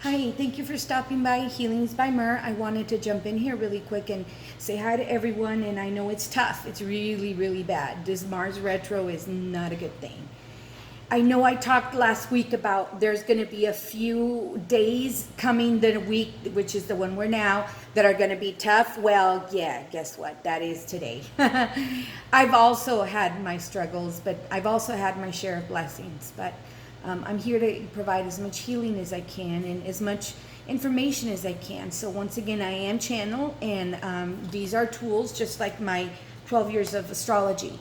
Hi, thank you for stopping by Healings by Mer. I wanted to jump in here really quick and say hi to everyone. And I know it's tough. It's really, really bad. This Mars retro is not a good thing. I know I talked last week about there's going to be a few days coming the week, which is the one we're now, that are going to be tough. Well, yeah, guess what? That is today. I've also had my struggles, but I've also had my share of blessings. But I'm here to provide as much healing as I can and as much information as I can. So once again, I am channel, and these are tools, just like my 12 years of astrology.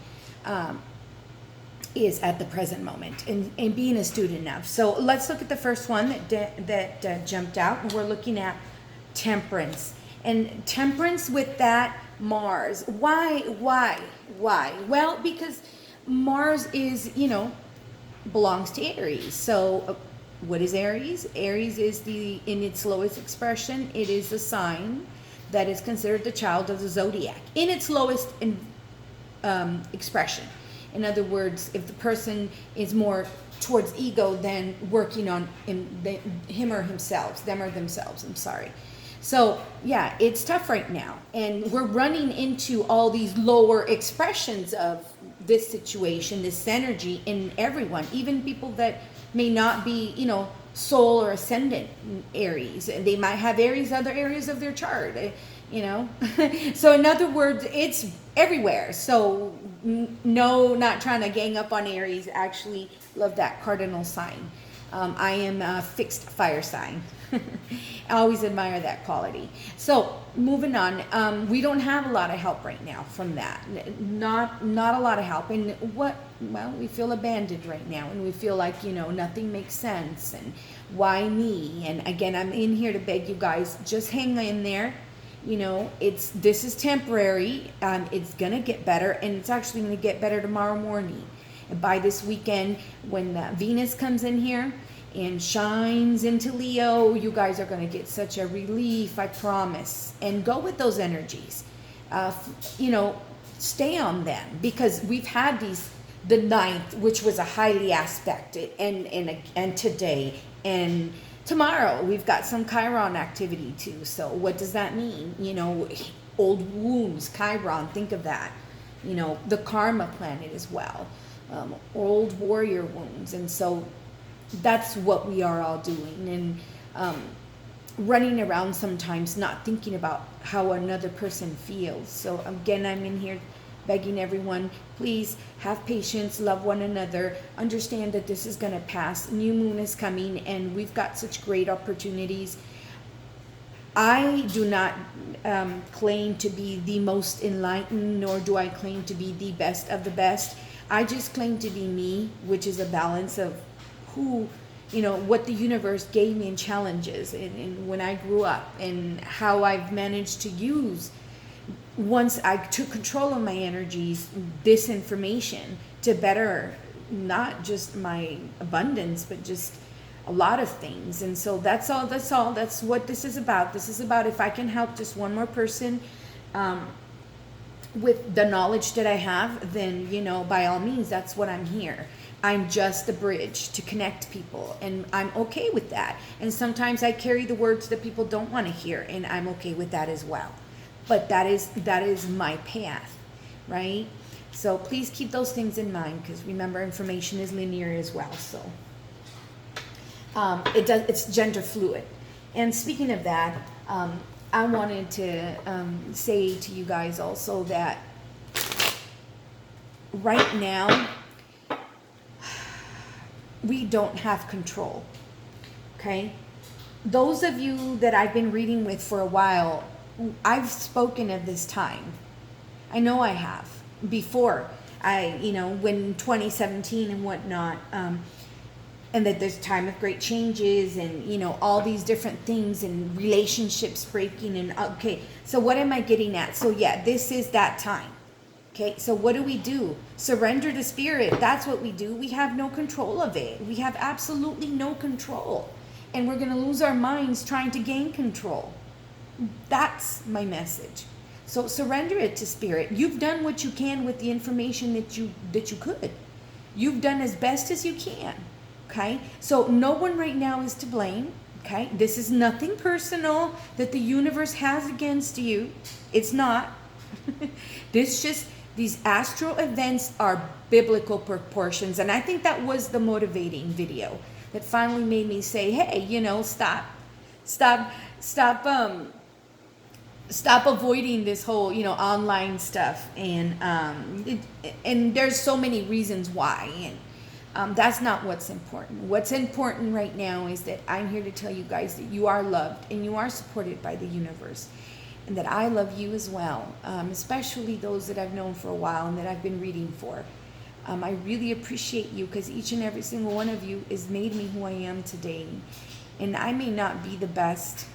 Is at the present moment and being a student of. So let's look at the first one that jumped out. We're looking at temperance. And temperance with that Mars. Why? Well, because Mars is, belongs to Aries. So what is Aries? Aries is in its lowest expression, it is a sign that is considered the child of the zodiac in its lowest expression. In other words, if the person is more towards ego than working on him or himself, them or themselves, I'm sorry. So yeah, it's tough right now. And we're running into all these lower expressions of this situation, this energy in everyone, even people that may not be, soul or ascendant Aries. They might have Aries other areas of their chart, So in other words, it's everywhere. So no, not trying to gang up on Aries. Actually love that cardinal sign. I am a fixed fire sign. I always admire that quality. So moving on, we don't have a lot of help right now from that. Not a lot of help. And we feel abandoned right now, and we feel like, nothing makes sense, and why me? And again, I'm in here to beg you guys, just hang in there. This is temporary. It's gonna get better, and it's actually gonna get better tomorrow morning. And by this weekend, when Venus comes in here and shines into Leo, you guys are gonna get such a relief, I promise. And go with those energies. Stay on them, because we've had the 9th, which was a highly aspected, and today and tomorrow we've got some Chiron activity too. So what does that mean? Old wounds, Chiron, think of that. The karma planet as well. Old warrior wounds. And so that's what we are all doing. And running around sometimes not thinking about how another person feels. So again, I'm in here begging everyone, please have patience, love one another, understand that this is going to pass. New moon is coming, and we've got such great opportunities. I do not claim to be the most enlightened, nor do I claim to be the best of the best. I just claim to be me, which is a balance of what the universe gave me in challenges, and when I grew up, and how I've managed to use, once I took control of my energies, this information to better not just my abundance, but just a lot of things. And so that's what this is about. This is about, if I can help just one more person with the knowledge that I have, then by all means, that's what I'm here. I'm just a bridge to connect people, and I'm okay with that. And sometimes I carry the words that people don't want to hear, and I'm okay with that as well. But that is my path, right? So please keep those things in mind, because remember, information is linear as well. So it's gender fluid. And speaking of that, I wanted to say to you guys also that right now we don't have control. Okay? Those of you that I've been reading with for a while, I've spoken of this time. I know I have before. When 2017 and whatnot, and that there's time of great changes, and all these different things, and relationships breaking, and okay. So what am I getting at? So yeah, this is that time. Okay, so what do? Surrender to spirit. That's what we do. We have no control of it. We have absolutely no control, and we're going to lose our minds trying to gain control. That's my message. So surrender it to spirit. You've done what you can with the information that you could. You've done as best as you can. Okay? So no one right now is to blame. Okay? This is nothing personal that the universe has against you. It's not. These astral events are biblical proportions. And I think that was the motivating video that finally made me say, hey, stop, stop, stop avoiding this whole, online stuff. And there's so many reasons why. And that's not what's important. What's important right now is that I'm here to tell you guys that you are loved and you are supported by the universe. And that I love you as well, especially those that I've known for a while and that I've been reading for. I really appreciate you because each and every single one of you has made me who I am today. And I may not be the best,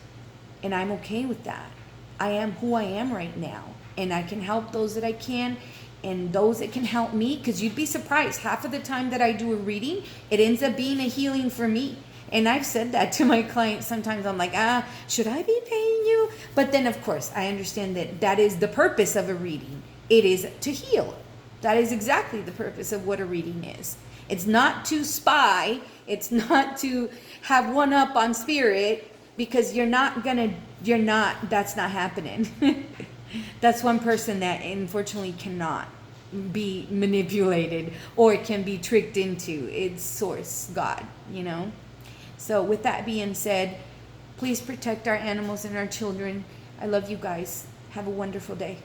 and I'm okay with that. I am who I am right now, and I can help those that I can, and those that can help me, because you'd be surprised, half of the time that I do a reading, it ends up being a healing for me. And I've said that to my clients. Sometimes I'm like, should I be paying you? But then, of course, I understand that that is the purpose of a reading. It is to heal. That is exactly the purpose of what a reading is. It's not to spy. It's not to have one up on spirit, because that's not happening. That's one person that unfortunately cannot be manipulated or can be tricked into. It's source, God, So with that being said, please protect our animals and our children. I love you guys. Have a wonderful day.